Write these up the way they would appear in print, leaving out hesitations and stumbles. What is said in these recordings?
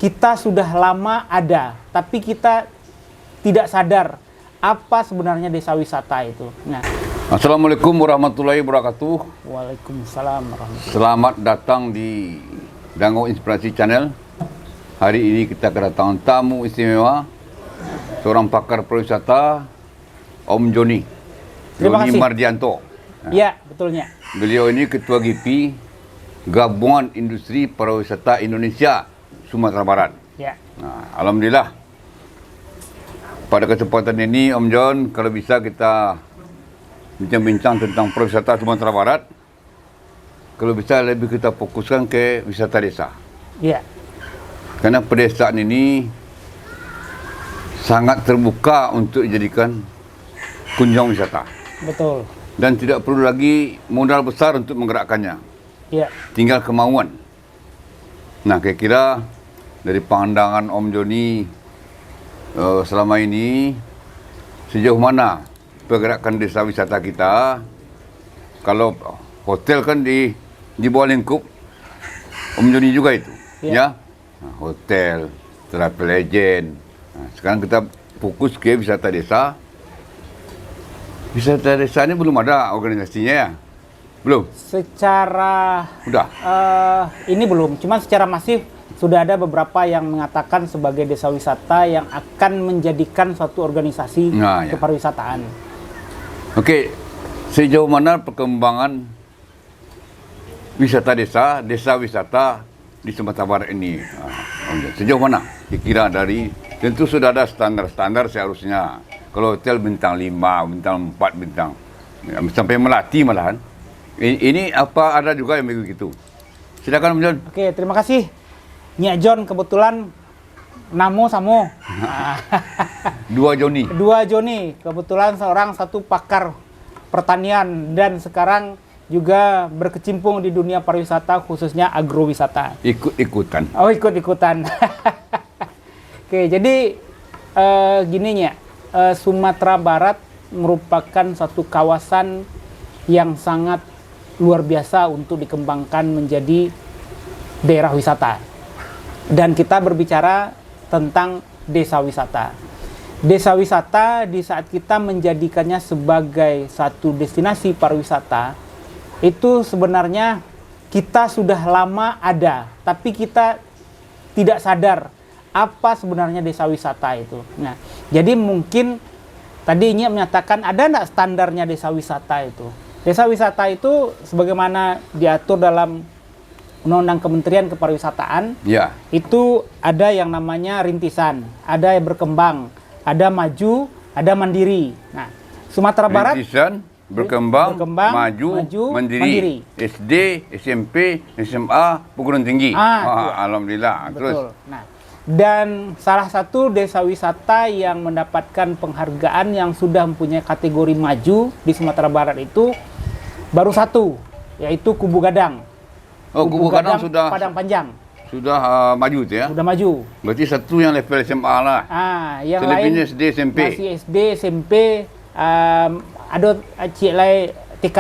kita sudah lama ada, tapi kita tidak sadar apa sebenarnya desa wisata itu. Nah, Assalamualaikum warahmatullahi wabarakatuh. Waalaikumsalam warahmatullahi. Selamat datang di Dango Inspirasi Channel. Hari ini kita kedatangan tamu istimewa, seorang pakar pariwisata, Om Joni. Terima Joni kasih. Mardianto. Iya, betulnya. Beliau ini Ketua GIPI Gabungan Industri Pariwisata Indonesia Sumatera Barat. Ya. Nah, alhamdulillah. Pada kesempatan ini Om Jon, kalau bisa kita bincang-bincang tentang pariwisata Sumatera Barat. Kalau bisa lebih kita fokuskan ke wisata desa. Iya. Karena pedesaan ini sangat terbuka untuk dijadikan kunjung wisata. Betul. Dan tidak perlu lagi modal besar untuk menggerakkannya. Iya. Tinggal kemauan. Nah, kira-kira dari pandangan Om Joni selama ini, sejauh mana pergerakan desa wisata kita? Kalau hotel kan di bawah lingkup Om Joni juga itu, ya. Nah, hotel, travel agent. Nah, sekarang kita fokus ke wisata desa. Wisata desa ini belum ada organisasinya ya? Belum? Secara Udah? ini belum, cuman secara masif sudah ada beberapa yang mengatakan sebagai desa wisata yang akan menjadikan suatu organisasi Nah, ya. kepariwisataan. Oke, sejauh mana perkembangan wisata desa, desa wisata di Sumatera Barat ini? Sejauh mana? Kira dari, tentu sudah ada standar-standar seharusnya. Kalau hotel bintang 5, bintang 4, bintang, sampai Melati malahan. Ini apa ada juga yang begitu? Silakan Om Jon. Oke, terima kasih. Nyak John kebetulan namo samo. Dua Joni. Dua Joni, kebetulan satu pakar pertanian dan sekarang juga berkecimpung di dunia pariwisata khususnya agrowisata. Ikut-ikutan. Oh, ikut-ikutan. Oke, jadi gininya, Sumatera Barat merupakan satu kawasan yang sangat luar biasa untuk dikembangkan menjadi daerah wisata. Dan kita berbicara tentang desa wisata. Desa wisata di saat kita menjadikannya sebagai satu destinasi pariwisata, itu sebenarnya kita sudah lama ada, tapi kita tidak sadar apa sebenarnya desa wisata itu. Nah, jadi mungkin tadi Nyi menyatakan ada nggak standarnya desa wisata itu? Desa wisata itu sebagaimana diatur dalam Undang-Undang Kementerian Kepariwisataan, Ya. itu ada yang namanya rintisan, ada yang berkembang, ada maju, ada mandiri. Nah, Sumatera Barat Rintisan, berkembang, maju, mandiri. SD, SMP, SMA, perguruan tinggi. Alhamdulillah. Betul. Terus? Nah, dan salah satu desa wisata yang mendapatkan penghargaan yang sudah mempunyai kategori maju di Sumatera Barat itu baru satu, yaitu Kubu Gadang. Oh, Kubu Gadang sudah Padang Panjang. Sudah maju tu ya? Sudah maju. Berarti satu yang level SMA lah. Yang Selebihnya lain SD, SMP. masih SD, SMP, ada cik lain TK.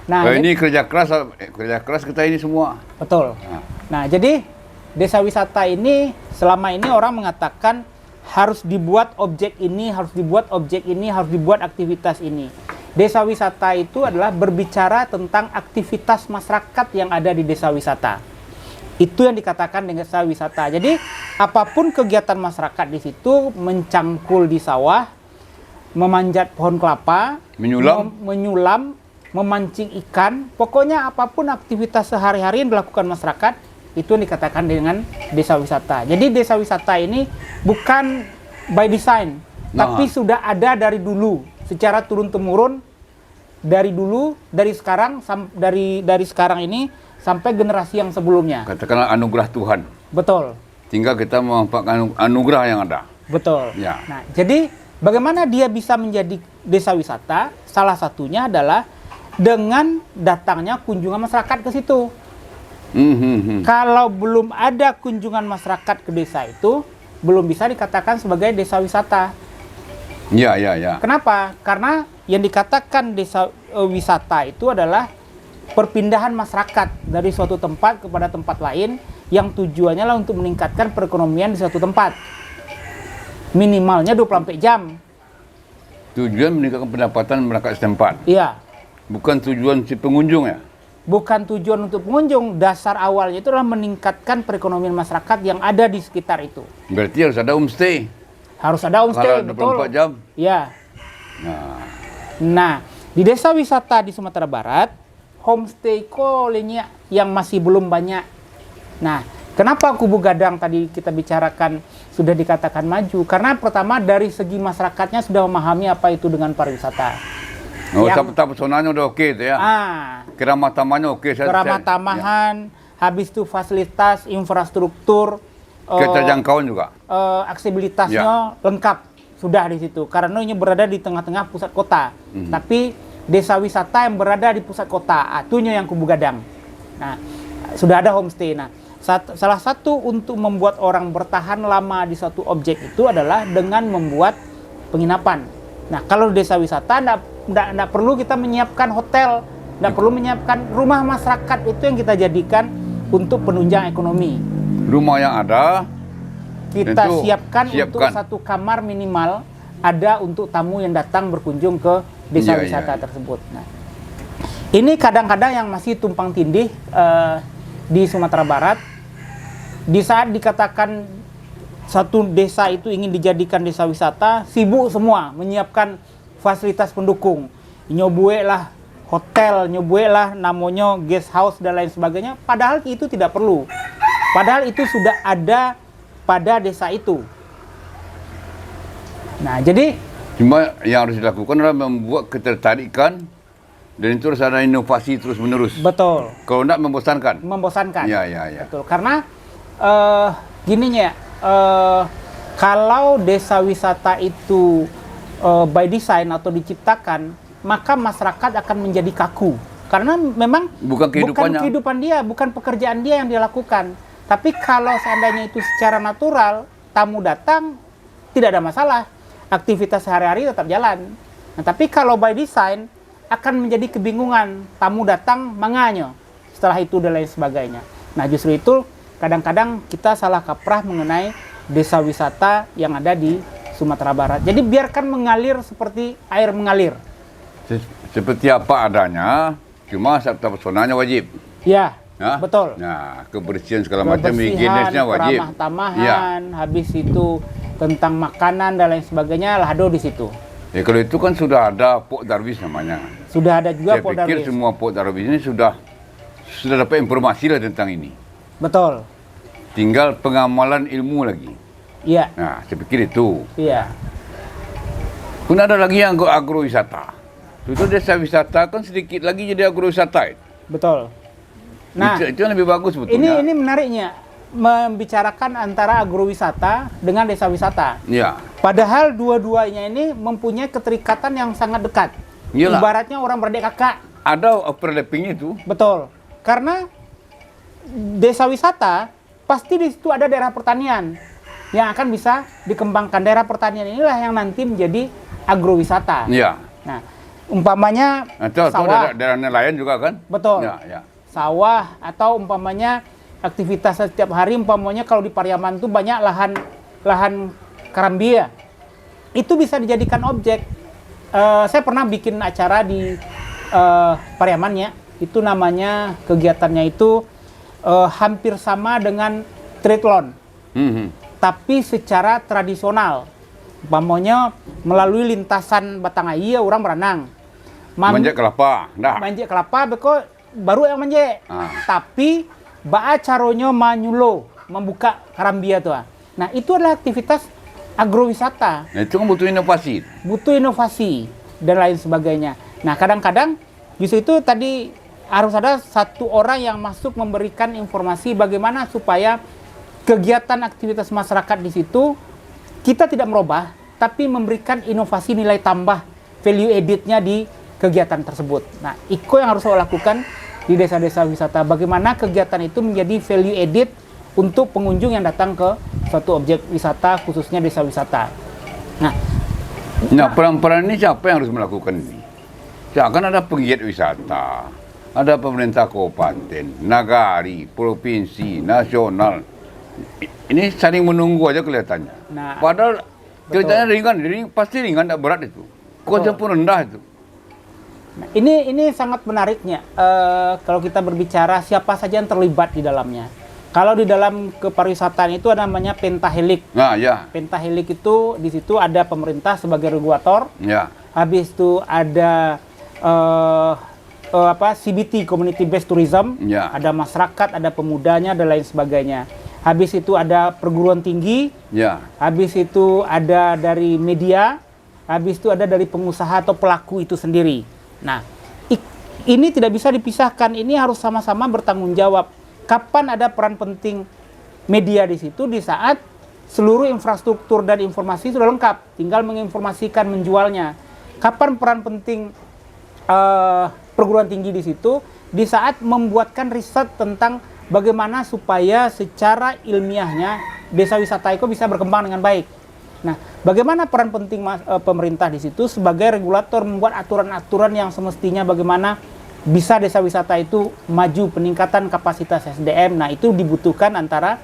Nah, Ini kerja keras kita ini semua. betul. Nah, jadi desa wisata ini selama ini orang mengatakan harus dibuat objek ini, harus dibuat objek ini, harus dibuat aktivitas ini. Desa wisata itu adalah berbicara tentang aktivitas masyarakat yang ada di desa wisata. Itu yang dikatakan dengan desa wisata. Jadi, apapun kegiatan masyarakat di situ, mencangkul di sawah, memanjat pohon kelapa, menyulam, memancing ikan, pokoknya apapun aktivitas sehari-hari yang dilakukan masyarakat, itu yang dikatakan dengan desa wisata. Jadi, desa wisata ini bukan by design, tapi sudah ada dari dulu, secara turun-temurun, dari dulu, dari sekarang ini sampai generasi yang sebelumnya. Katakanlah anugerah Tuhan. Betul. Tinggal kita memanfaatkan anugerah yang ada. Betul. Ya. Nah, jadi bagaimana dia bisa menjadi desa wisata? Salah satunya adalah dengan datangnya kunjungan masyarakat ke situ. Kalau belum ada kunjungan masyarakat ke desa itu, belum bisa dikatakan sebagai desa wisata. Ya. Kenapa? Karena yang dikatakan desa wisata itu adalah perpindahan masyarakat dari suatu tempat kepada tempat lain yang tujuannya lah untuk meningkatkan perekonomian di suatu tempat. Minimalnya 24 jam. Tujuan meningkatkan pendapatan masyarakat setempat. Iya. Bukan tujuan si pengunjung ya? Bukan tujuan untuk pengunjung, dasar awalnya itu adalah meningkatkan perekonomian masyarakat yang ada di sekitar itu. Berarti harus ada homestay. Harus ada homestay, Kalau betul. 24 jam. Ya. Nah, di desa wisata di Sumatera Barat, homestay kolenya yang masih belum banyak. Nah, kenapa Kubu Gadang tadi kita bicarakan sudah dikatakan maju? Karena pertama dari segi masyarakatnya sudah memahami apa itu dengan pariwisata. Oh, tahap pesonanya udah oke itu ya? Keramah tamahnya oke. Keramah tamahan, habis itu fasilitas, infrastruktur, keterjangkauan juga. aksesibilitasnya lengkap sudah di situ. Karena ini berada di tengah-tengah pusat kota. Tapi desa wisata yang berada di pusat kota, itunya yang Kubu Gadang. Nah, sudah ada homestay. Nah, salah satu untuk membuat orang bertahan lama di suatu objek itu adalah dengan membuat penginapan. Nah, kalau di desa wisata tidak perlu kita menyiapkan hotel, tidak perlu menyiapkan rumah masyarakat, itu yang kita jadikan untuk penunjang ekonomi. Rumah yang ada kita siapkan untuk satu kamar minimal ada untuk tamu yang datang berkunjung ke desa wisata tersebut. Nah, ini kadang-kadang yang masih tumpang tindih di Sumatera Barat. Di saat dikatakan satu desa itu ingin dijadikan desa wisata, sibuk semua menyiapkan fasilitas pendukung. Nyobuek lah hotel, nyobuek lah namanya guest house dan lain sebagainya. Padahal itu tidak perlu. Padahal itu sudah ada pada desa itu. Nah, jadi cuma yang harus dilakukan adalah membuat ketertarikan dan itu harus ada inovasi terus-menerus. Betul. Kalau tidak membosankan. Membosankan. Ya. Betul. Karena gininya, kalau desa wisata itu by design atau diciptakan, maka masyarakat akan menjadi kaku. Karena memang bukan kehidupan dia, bukan pekerjaan dia yang dia lakukan. Tapi kalau seandainya itu secara natural, tamu datang, tidak ada masalah. Aktivitas sehari-hari tetap jalan. Nah, tapi kalau by design, akan menjadi kebingungan. Tamu datang, manganya. Setelah itu dan lain sebagainya. Nah, justru itu kadang-kadang kita salah kaprah mengenai desa wisata yang ada di Sumatera Barat. Jadi biarkan mengalir seperti air mengalir. Seperti apa adanya, cuma sabta pesonanya wajib. Ya. Betul. Nah, kebersihan segala macam, higienisnya wajib. Keramah tamahan, habis itu tentang makanan dan lain sebagainya, lah ada di situ. Ya kalau itu kan sudah ada Pok Darwis namanya. Sudah ada juga Pok Darwis. Saya pikir semua Pok Darwis ini sudah dapat informasi lah tentang ini. Betul. Tinggal pengamalan ilmu lagi. Iya. Nah, saya pikir itu. Iya. Pun ada lagi yang agrowisata. Itu desa wisata kan sedikit lagi jadi agrowisata. Betul. Nah, itu yang lebih bagus sebetulnya. Ini menariknya membicarakan antara agrowisata dengan desa wisata. Iya. Padahal dua-duanya ini mempunyai keterikatan yang sangat dekat. Iyalah. Ibaratnya orang beradik kakak. Ada overlapping itu. Betul. Karena desa wisata pasti di situ ada daerah pertanian yang akan bisa dikembangkan. Daerah pertanian inilah yang nanti menjadi agrowisata. Iya. Nah, umpamanya sawah. Daerah nelayan juga kan? Betul. Ya. Sawah atau umpamanya aktivitas setiap hari, umpamanya kalau di Pariaman itu banyak lahan karambia. Itu bisa dijadikan objek. Saya pernah bikin acara di Pariaman ya. Itu namanya kegiatannya itu hampir sama dengan triathlon. Tapi secara tradisional. Umpamanya melalui lintasan batang air orang berenang. Manjat kelapa. Manjat kelapa baru yang manjat. Tapi baa caronyo manyulo membuka karambia tuh. Nah, itu adalah aktivitas agrowisata. Nah, itu kan butuh inovasi. Butuh inovasi dan lain sebagainya. Nah, kadang-kadang justru itu tadi harus ada satu orang yang masuk memberikan informasi bagaimana supaya kegiatan aktivitas masyarakat di situ kita tidak merubah, tapi memberikan inovasi nilai tambah, value added-nya di kegiatan tersebut. Nah, itu yang harus saya lakukan di desa-desa wisata. Bagaimana kegiatan itu menjadi value added untuk pengunjung yang datang ke suatu objek wisata, khususnya desa wisata. Nah, peran-peran ini siapa yang harus melakukan ini? Kan ada penggiat wisata, ada pemerintah kabupaten, nagari, provinsi, nasional. Ini saling menunggu aja kelihatannya. Nah, Padahal betul. kelihatannya ringan, pasti ringan, tidak berat itu. Konsep pun rendah itu. Nah, ini sangat menariknya kalau kita berbicara siapa saja yang terlibat di dalamnya. Kalau di dalam kepariwisataan itu ada namanya pentahelik. Nah, ya, Pentahelik itu di situ ada pemerintah sebagai regulator, ya, habis itu ada CBT (Community Based Tourism), Ya. ada masyarakat, ada pemudanya dan lain sebagainya. Habis itu ada perguruan tinggi, ya, habis itu ada dari media, habis itu ada dari pengusaha atau pelaku itu sendiri. Nah, ini tidak bisa dipisahkan, ini harus sama-sama bertanggung jawab. Kapan ada peran penting media di situ? Di saat seluruh infrastruktur dan informasi sudah lengkap, tinggal menginformasikan, menjualnya. Kapan peran penting perguruan tinggi di situ? Di saat membuatkan riset tentang bagaimana supaya secara ilmiahnya desa wisata itu bisa berkembang dengan baik. Nah, bagaimana peran penting pemerintah di situ sebagai regulator membuat aturan-aturan yang semestinya bagaimana bisa desa wisata itu maju, peningkatan kapasitas SDM. Nah, itu dibutuhkan antara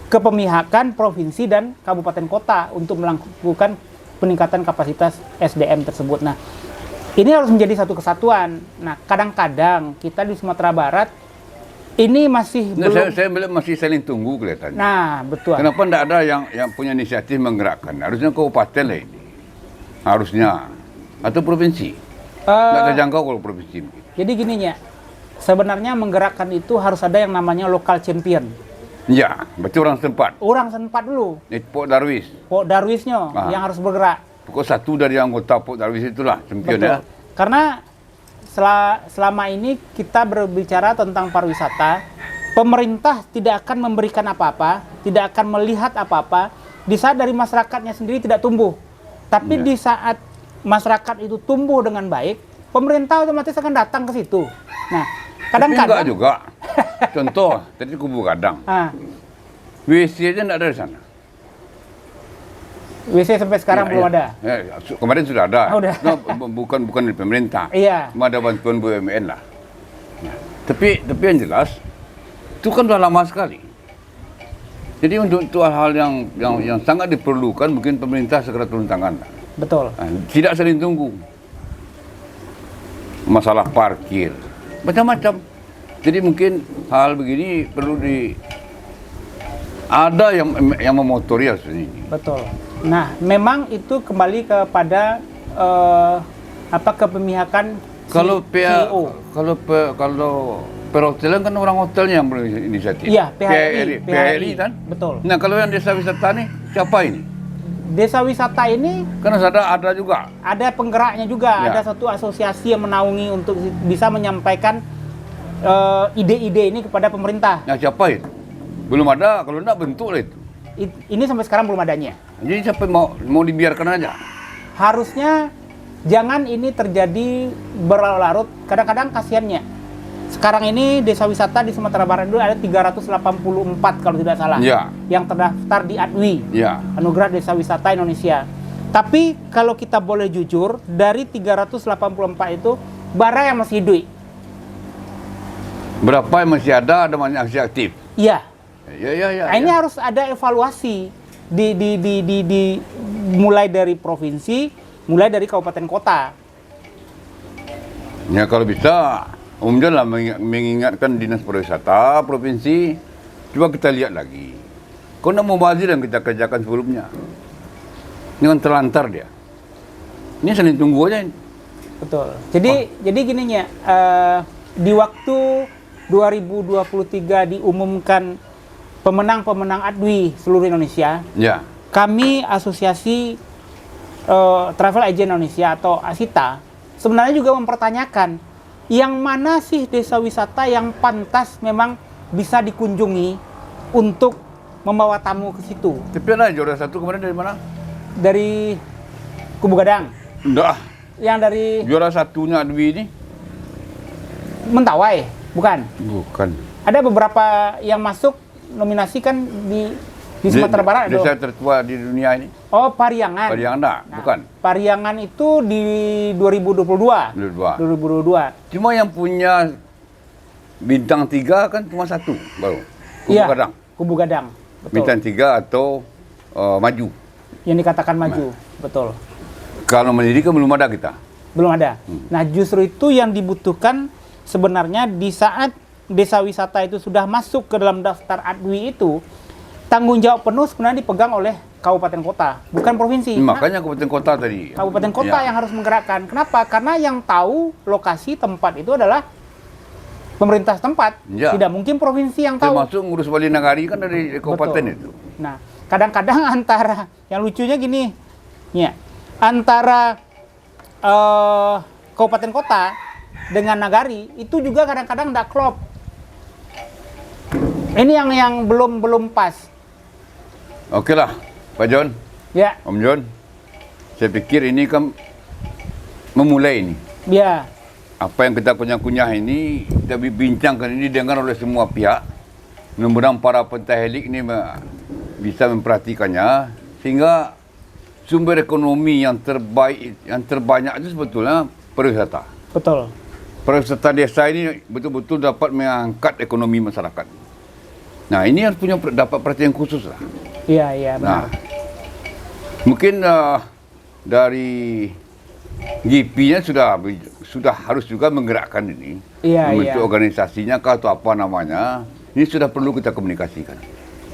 kepemihakan provinsi dan kabupaten kota untuk melakukan peningkatan kapasitas SDM tersebut. Nah, ini harus menjadi satu kesatuan. Nah, kadang-kadang kita di Sumatera Barat ini masih Nah, belum. saya melihat masih saling tunggu kelihatannya. Nah, betul. Kenapa tidak ada yang punya inisiatif menggerakkan? Harusnya kabupaten lah ini. Harusnya. Atau provinsi. Tidak terjangkau kalau provinsi. Jadi gininya, sebenarnya menggerakkan itu harus ada yang namanya local champion. Ya, berarti orang setempat. Orang setempat dulu, Pok Darwis. Pok Darwisnya yang harus bergerak. Pokok satu dari anggota Pok Darwis itulah champion Betul. ya. Karena selama ini kita berbicara tentang pariwisata, pemerintah tidak akan memberikan apa-apa, tidak akan melihat apa-apa di saat dari masyarakatnya sendiri tidak tumbuh. Tapi Ya. di saat masyarakat itu tumbuh dengan baik, pemerintah otomatis akan datang ke situ. Nah, Tapi kadang-kadang enggak juga. Contoh, tadi Kubu Gadang. WC aja enggak ada di sana. WC sampai sekarang belum ada. Ya, kemarin sudah ada. Oh, udah. No, bukan dari pemerintah. Iya. Cuma ada bantuan BUMN lah. Nah, tapi yang jelas itu kan sudah lama sekali. Jadi untuk hal-hal yang sangat diperlukan mungkin pemerintah segera turun tangan. Betul. Nah, tidak saling tunggu. Masalah parkir, macam-macam. Jadi mungkin hal begini perlu ada yang memotori hal seperti ini. Betul. Nah, memang itu kembali kepada kepemihakan Kalau CEO. kalau perhotelan kan orang hotelnya yang berinisiatif. Iya, PHRI. PHRI kan. Betul. Nah, kalau yang desa wisata nih siapa ini? Desa wisata ini Kan ada juga. ada penggeraknya juga, Ya. ada satu asosiasi yang menaungi untuk bisa menyampaikan ide-ide ini kepada pemerintah. Nah, siapa itu? Belum ada, kalau enggak bentuk lah itu. Ini sampai sekarang belum adanya. Jadi siapa mau dibiarkan aja? Harusnya jangan ini terjadi berlarut-larut. Kadang-kadang kasihannya. Sekarang ini desa wisata di Sumatera Barat itu ada 384 kalau tidak salah. Ya. Yang terdaftar di ADWI, Ya. Anugerah Desa Wisata Indonesia. Tapi kalau kita boleh jujur, dari 384 itu bara yang masih hidup. Berapa yang masih ada masih aktif? Iya. Ya. Nah, ini harus ada evaluasi mulai dari provinsi, mulai dari kabupaten kota. Ya kalau bisa, umumnya lah mengingatkan dinas pariwisata provinsi. Coba kita lihat lagi. Kau nak mubazir yang kita kerjakan sebelumnya. Dengan terlantar dia. Ini saling tunggu aja. Betul. Jadi gininya, di waktu 2023 diumumkan pemenang-pemenang ADWI seluruh Indonesia, Ya. kami Asosiasi Travel Agent Indonesia atau ASITA sebenarnya juga mempertanyakan yang mana sih desa wisata yang pantas memang bisa dikunjungi untuk membawa tamu ke situ. Tapi ada juara satu kemarin dari mana? Dari Kubu Gadang, Enggak. yang dari Juara satunya Adwi ini? Mentawai, bukan? Bukan. Ada beberapa yang masuk nominasi kan di Sumatera Barat. Desa tertua di dunia ini. Oh, Pariangan. Pariangan enggak? Nah, Bukan. Pariangan itu di 2022. 22. 2022. Cuma yang punya bintang 3 kan cuma satu baru. Kubu Iya, Gadang. Kubu Gadang. Betul. Bintang 3 atau maju. Yang dikatakan maju, betul. Kalau mendidih kan belum ada kita. Belum ada. Nah, justru itu yang dibutuhkan sebenarnya di saat desa wisata itu sudah masuk ke dalam daftar ADWI itu, tanggung jawab penuh sebenarnya dipegang oleh kabupaten kota, bukan provinsi. Makanya kabupaten kota tadi. Kabupaten kota yang harus menggerakkan. Kenapa? Karena yang tahu lokasi tempat itu adalah pemerintah setempat. Ya. Tidak mungkin provinsi yang tahu. Termasuk ngurus Bali Nagari kan dari kabupaten Betul. itu. Nah, kadang-kadang antara yang lucunya gini, ya, antara kabupaten kota dengan nagari itu juga kadang-kadang tidak klop. Ini yang belum pas. Oke lah, Pak John, Ya, Om John. Saya pikir ini kan memulai ini. ya, Apa yang kita kunyah-kunyah ini, kita bincangkan ini didengar oleh semua pihak. Mudah-mudahan para pentahelik ini bisa memperhatikannya, sehingga sumber ekonomi yang terbaik, yang terbanyak itu sebetulnya pariwisata. betul. Pariwisata desa ini betul-betul dapat mengangkat ekonomi masyarakat. Nah, ini harus dapat perhatian khusus lah. Iya, iya, Nah, benar. mungkin dari GP-nya sudah harus juga menggerakkan ini, Iya, membentuk iya. organisasinya atau apa namanya. Ini sudah perlu kita komunikasikan.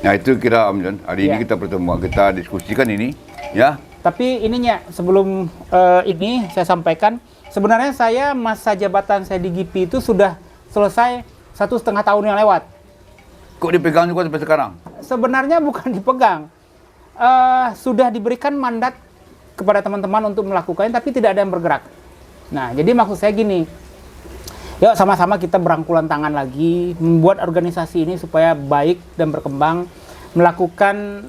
Nah, itu kira Om John. Hari ini Iya. kita pertemuan, kita diskusikan ini, ya. Tapi ininya sebelum ini saya sampaikan, sebenarnya saya masa jabatan saya di GIPI itu sudah selesai 1,5 tahun yang lewat. Kok dipegang juga sampai sekarang? Sebenarnya bukan dipegang, sudah diberikan mandat kepada teman-teman untuk melakukannya, tapi tidak ada yang bergerak. Nah, jadi maksud saya gini, yuk sama-sama kita berangkulan tangan lagi, membuat organisasi ini supaya baik dan berkembang, melakukan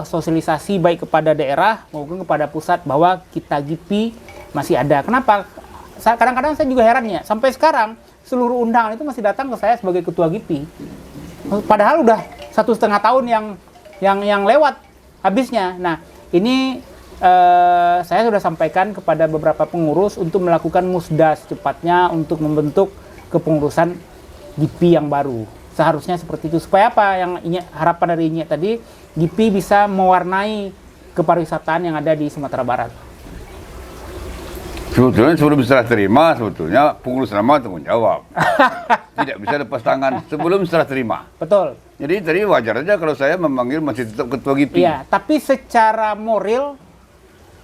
sosialisasi baik kepada daerah maupun kepada pusat bahwa kita GIPI masih ada. Kenapa? Kadang-kadang saya juga heran ya, sampai sekarang seluruh undangan itu masih datang ke saya sebagai ketua GIPI. Padahal udah 1,5 tahun yang lewat habisnya. Nah, ini saya sudah sampaikan kepada beberapa pengurus untuk melakukan musda secepatnya untuk membentuk kepengurusan GIPI yang baru. Seharusnya seperti itu. Supaya apa? Yang harapan dari Inye tadi, GIPI bisa mewarnai kepariwisataan yang ada di Sumatera Barat. Sebetulnya sebelum serah terima, sebetulnya pengurus nama tanggung jawab. Tidak bisa lepas tangan sebelum serah terima. Betul. Jadi tadi wajar aja kalau saya memanggil masih tetap ketua GIPI. Iya, tapi secara moral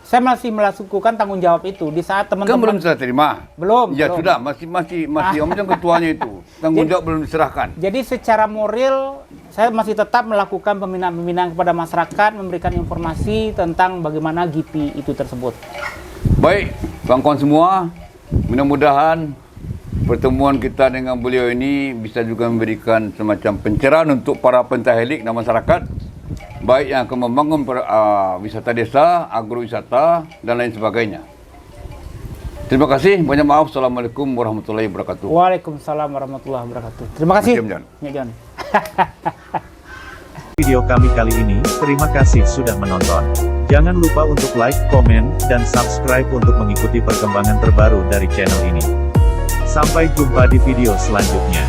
saya masih melakukan tanggung jawab itu di saat Kan teman-teman belum serah terima. Belum, Ya belum. sudah, masih Om John ketuanya itu. Tanggung jawab belum diserahkan. Jadi secara moral saya masih tetap melakukan pembinaan-pembinaan kepada masyarakat, memberikan informasi tentang bagaimana GIPI itu tersebut. Baik, kawan-kawan semua, mudah-mudahan pertemuan kita dengan beliau ini bisa juga memberikan semacam pencerahan untuk para pentahelik dan masyarakat, baik yang akan membangun wisata desa, agrowisata, dan lain sebagainya. Terima kasih, banyak maaf. Assalamualaikum warahmatullahi wabarakatuh. Waalaikumsalam warahmatullahi wabarakatuh. Terima kasih. Terima kasih, Om John. Ya, John. Video kami kali ini, terima kasih sudah menonton. Jangan lupa untuk like, komen, dan subscribe untuk mengikuti perkembangan terbaru dari channel ini. Sampai jumpa di video selanjutnya.